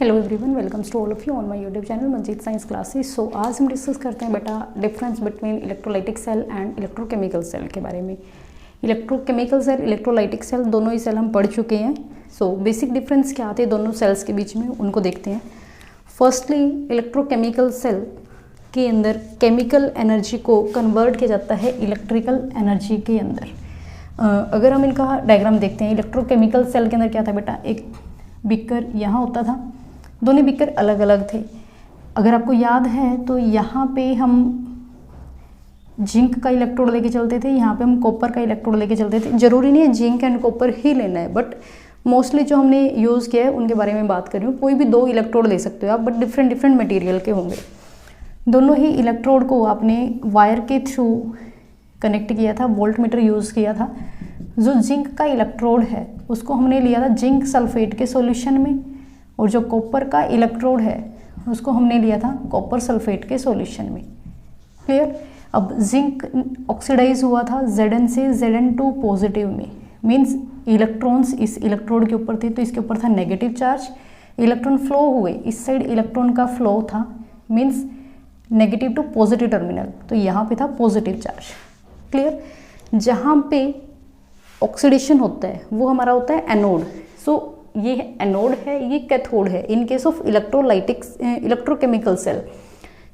Hello everyone, welcomes to all of you on my YouTube channel Manjeet science classes. So आज हम discuss करते हैं बेटा difference between electrolytic cell and electrochemical cell के बारे में। इलेक्ट्रोकेमिकल सेल, इलेक्ट्रोलाइटिक सेल दोनों ही सेल हम पढ़ चुके हैं। सो बेसिक डिफरेंस क्या आते हैं दोनों सेल्स के बीच में, उनको देखते हैं। फर्स्टली, इलेक्ट्रोकेमिकल सेल के अंदर केमिकल एनर्जी को कन्वर्ट किया जाता है इलेक्ट्रिकल एनर्जी के अंदर। अगर हम इनका डायग्राम देखते हैं, इलेक्ट्रोकेमिकल सेल के अंदर क्या था बेटा, एक बीकर यहाँ होता था, दोनों बीकर अलग अलग थे। अगर आपको याद है तो यहाँ पे हम जिंक का इलेक्ट्रोड लेके चलते थे, यहाँ पे हम कॉपर का इलेक्ट्रोड लेके चलते थे। जरूरी नहीं है जिंक एंड कॉपर ही लेना है, बट मोस्टली जो हमने यूज़ किया है उनके बारे में बात कर रही हूँ। कोई भी दो इलेक्ट्रोड ले सकते हो आप, बट डिफरेंट डिफरेंट मटेरियल के होंगे। दोनों ही इलेक्ट्रोड को आपने वायर के थ्रू कनेक्ट किया था, वोल्ट मीटर यूज़ किया था। जो जिंक का इलेक्ट्रोड है उसको हमने लिया था जिंक सल्फेट के सॉल्यूशन में, और जो कॉपर का इलेक्ट्रोड है उसको हमने लिया था कॉपर सल्फेट के सॉल्यूशन में। क्लियर। अब जिंक ऑक्सीडाइज हुआ था Zn से Zn2 पॉजिटिव में, मीन्स इलेक्ट्रॉन्स इस इलेक्ट्रोड के ऊपर थे तो इसके ऊपर था नेगेटिव चार्ज। इलेक्ट्रॉन फ्लो हुए, इस साइड इलेक्ट्रॉन का फ्लो था, means negative to positive terminal, तो यहाँ पे था पॉजिटिव चार्ज। क्लियर। जहाँ पे ऑक्सीडेशन होता है वो हमारा होता है एनोड। सो ये एनोड है, ये कैथोड है in case of electrochemical cell.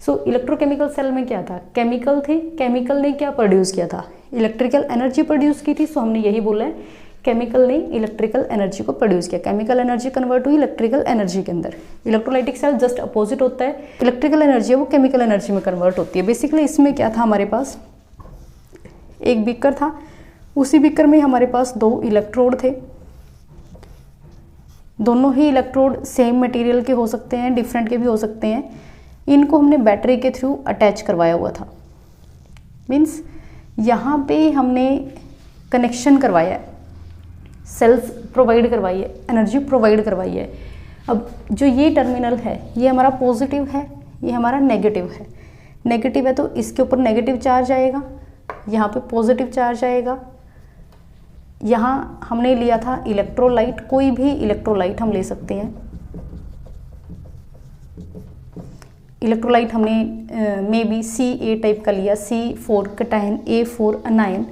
So electrochemical cell में क्या था, केमिकल थे, केमिकल ने क्या प्रोड्यूस किया था, इलेक्ट्रिकल एनर्जी प्रोड्यूस की थी। सो हमने यही बोला है केमिकल ने इलेक्ट्रिकल एनर्जी को प्रोड्यूस किया, केमिकल एनर्जी कन्वर्ट हुई इलेक्ट्रिकल एनर्जी के अंदर। इलेक्ट्रोलाइटिक सेल जस्ट अपोजिट होता है, इलेक्ट्रिकल एनर्जी है वो केमिकल एनर्जी में कन्वर्ट होती है। बेसिकली इसमें क्या था, हमारे पास एक बीकर था, उसी बीकर में हमारे पास दो इलेक्ट्रोड थे। दोनों ही इलेक्ट्रोड सेम मटेरियल के हो सकते हैं, डिफरेंट के भी हो सकते हैं। इनको हमने बैटरी के थ्रू अटैच करवाया हुआ था, मीन्स यहाँ पे हमने कनेक्शन करवाया है, सेल्स प्रोवाइड करवाई है, एनर्जी प्रोवाइड करवाई है। अब जो ये टर्मिनल है ये हमारा पॉजिटिव है, ये हमारा नेगेटिव है। नेगेटिव है तो इसके ऊपर नेगेटिव चार्ज आएगा, यहाँ पे पॉजिटिव चार्ज आएगा। यहाँ हमने लिया था इलेक्ट्रोलाइट, कोई भी इलेक्ट्रोलाइट हम ले सकते हैं। इलेक्ट्रोलाइट हमने मे बी Ca टाइप का लिया, C4 कैटायन, A4 अनायन।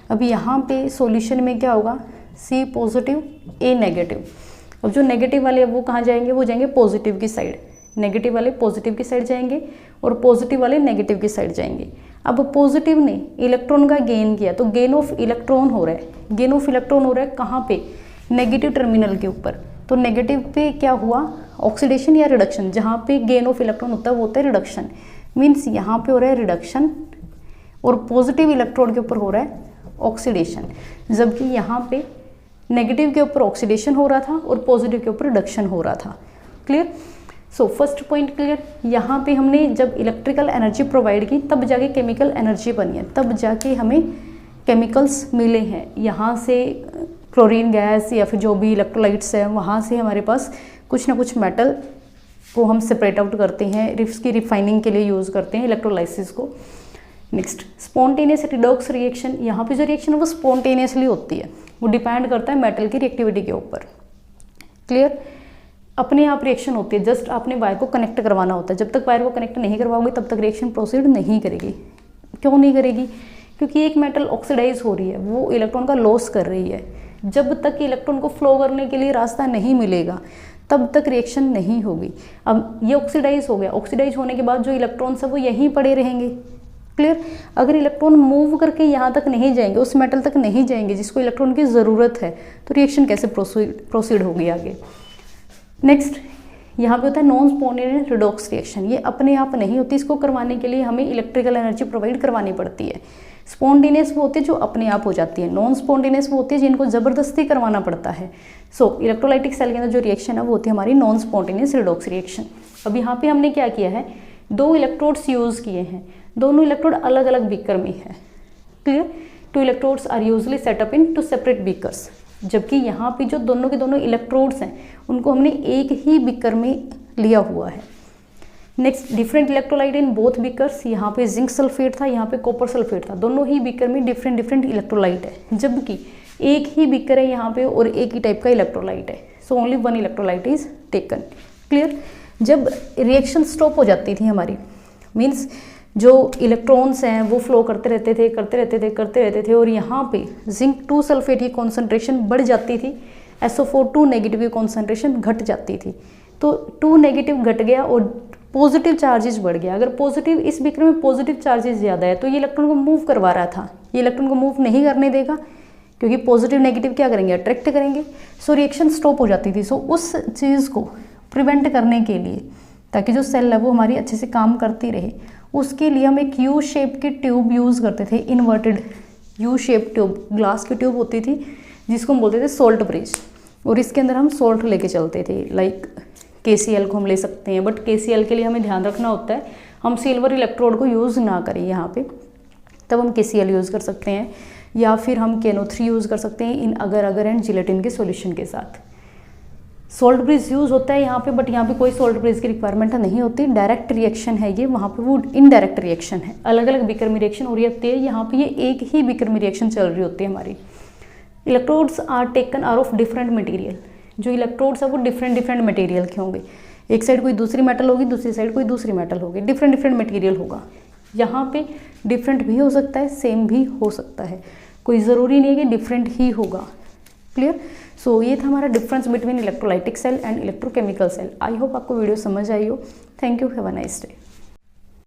अभी यहाँ पे सॉल्यूशन में क्या होगा, C पॉजिटिव, A नेगेटिव। अब जो नेगेटिव वाले वो कहाँ जाएंगे, वो जाएंगे पॉजिटिव की साइड। नेगेटिव वाले पॉजिटिव की साइड जाएंगे और पॉजिटिव वाले नेगेटिव की साइड जाएंगे। अब पॉजिटिव ने इलेक्ट्रॉन का गेन किया तो गेन ऑफ इलेक्ट्रॉन हो रहा है, गेन ऑफ इलेक्ट्रॉन हो रहा है कहाँ पे, नेगेटिव टर्मिनल के ऊपर। तो नेगेटिव पे क्या हुआ, ऑक्सीडेशन या रिडक्शन। जहाँ पे गेन ऑफ इलेक्ट्रॉन होता है वो होता है रिडक्शन, मीन्स यहाँ पे हो रहा है रिडक्शन और पॉजिटिव इलेक्ट्रोड के ऊपर हो रहा है ऑक्सीडेशन। जबकि यहाँ पे नेगेटिव के ऊपर ऑक्सीडेशन हो रहा था और पॉजिटिव के ऊपर रिडक्शन हो रहा था। Clear. So first point clear. यहाँ पे हमने जब इलेक्ट्रिकल एनर्जी प्रोवाइड की तब जाके केमिकल एनर्जी बनी है, तब जाके हमें केमिकल्स मिले हैं। यहाँ से क्लोरीन गैस या फिर जो भी इलेक्ट्रोलाइट्स है वहाँ से हमारे पास कुछ ना कुछ मेटल को हम सेपरेट आउट करते हैं, इसकी रिफाइनिंग के लिए यूज़ करते हैं इलेक्ट्रोलाइसिस को। Next, spontaneous redox reaction. यहाँ पे जो रिएक्शन है वो स्पॉन्टेनियसली होती है, वो डिपेंड करता है मेटल की रिएक्टिविटी के ऊपर। क्लियर। अपने आप रिएक्शन होती है, जस्ट आपने वायर को कनेक्ट करवाना होता है। जब तक वायर को कनेक्ट नहीं करवाओगे तब तक रिएक्शन प्रोसीड नहीं करेगी। क्यों नहीं करेगी, क्योंकि एक मेटल ऑक्सीडाइज हो रही है, वो इलेक्ट्रॉन का लॉस कर रही है। जब तक इलेक्ट्रॉन को फ्लो करने के लिए रास्ता नहीं मिलेगा तब तक रिएक्शन नहीं होगी। अब ये ऑक्सीडाइज हो गया, ऑक्सीडाइज होने के बाद जो इलेक्ट्रॉन्स है वो यहीं पड़े रहेंगे। क्लियर। अगर इलेक्ट्रॉन मूव करके यहाँ तक नहीं जाएंगे, उस मेटल तक नहीं जाएंगे जिसको इलेक्ट्रॉन की ज़रूरत है, तो रिएक्शन कैसे प्रोसीड होगी आगे। नेक्स्ट, यहाँ पे होता है नॉन स्पॉन्टेनियस रिडॉक्स रिएक्शन। ये अपने आप नहीं होती, इसको करवाने के लिए हमें इलेक्ट्रिकल एनर्जी प्रोवाइड करवानी पड़ती है। स्पॉन्टेनियस वो होती है जो अपने आप हो जाती है, नॉन स्पॉन्टेनियस वो होती है जिनको ज़बरदस्ती करवाना पड़ता है। सो इलेक्ट्रोलाइटिक सेल के अंदर जो रिएक्शन है वो होती है हमारी नॉन स्पॉन्टेनियस रिडॉक्स रिएक्शन। अब यहाँ पे हमने क्या किया है, दो इलेक्ट्रोड्स यूज़ किए हैं, दोनों इलेक्ट्रोड अलग अलग बीकर में है। Clear. Two electrodes are usually setup in two separate beakers. जबकि यहाँ पे जो दोनों के दोनों इलेक्ट्रोड्स हैं उनको हमने एक ही बीकर में लिया हुआ है। Next, different electrolyte in both beakers. यहाँ पे जिंक सल्फेट था, यहाँ पे कॉपर सल्फेट था, दोनों ही बीकर में डिफरेंट डिफरेंट इलेक्ट्रोलाइट है। जबकि एक ही बीकर है यहाँ पे और एक ही टाइप का इलेक्ट्रोलाइट है। So only one electrolyte is taken. Clear. जब रिएक्शन स्टॉप हो जाती थी हमारी, मीन्स जो इलेक्ट्रॉन्स हैं वो फ्लो करते रहते थे और यहाँ पे जिंक 2 सल्फेट की कॉन्सेंट्रेशन बढ़ जाती थी, SO4 2 नेगेटिव की कॉन्सेंट्रेशन घट जाती थी। तो 2 नेगेटिव घट गया और पॉजिटिव चार्जेस बढ़ गया। अगर पॉजिटिव, इस बीकर में पॉजिटिव चार्जेस ज़्यादा है तो ये इलेक्ट्रॉन को मूव करवा रहा था, ये इलेक्ट्रॉन को मूव नहीं करने देगा क्योंकि पॉजिटिव नेगेटिव क्या करेंगे, अट्रैक्ट करेंगे। सो रिएक्शन स्टॉप हो जाती थी। सो उस चीज़ को प्रिवेंट करने के लिए, ताकि जो सेल है वो हमारी अच्छे से काम करती रहे, उसके लिए हम एक यू शेप की ट्यूब यूज़ करते थे, inverted U shape tube, glass की ट्यूब होती थी जिसको हम बोलते थे सोल्ट ब्रिज, और इसके अंदर हम सोल्ट लेके चलते थे। लाइक KCl को हम ले सकते हैं, बट KCl के लिए हमें ध्यान रखना होता है हम सिल्वर इलेक्ट्रोड को यूज़ ना करें यहाँ पे, तब हम KCl यूज़ कर सकते हैं, या फिर हम KNO3 यूज़ कर सकते हैं इन अगर एंड जिलेटिन के सॉल्यूशन के साथ। सोल्ट ब्रिज यूज़ होता है यहाँ पे, बट यहाँ पे कोई सोल्ट ब्रिज की रिक्वायरमेंट नहीं होती, डायरेक्ट रिएक्शन है ये, वहाँ पे वो इनडायरेक्ट रिएक्शन है, अलग अलग बीकर में रिएक्शन हो रही होती है, यहाँ पे ये एक ही बीकर में रिएक्शन चल रही होती है हमारी। Electrodes are taken are of different material, जो इलेक्ट्रोड्स है वो डिफरेंट मटेरियल के होंगे, एक साइड कोई दूसरी मेटल होगी, दूसरी साइड कोई दूसरी मेटल होगी, डिफरेंट मटेरियल होगा। यहाँ पे डिफरेंट भी हो सकता है, सेम भी हो सकता है, कोई ज़रूरी नहीं है कि डिफरेंट ही होगा। क्लियर। सो ये था हमारा difference between electrolytic cell and electrochemical cell. I hope आपको वीडियो समझ आई हो। Thank you, have a nice day.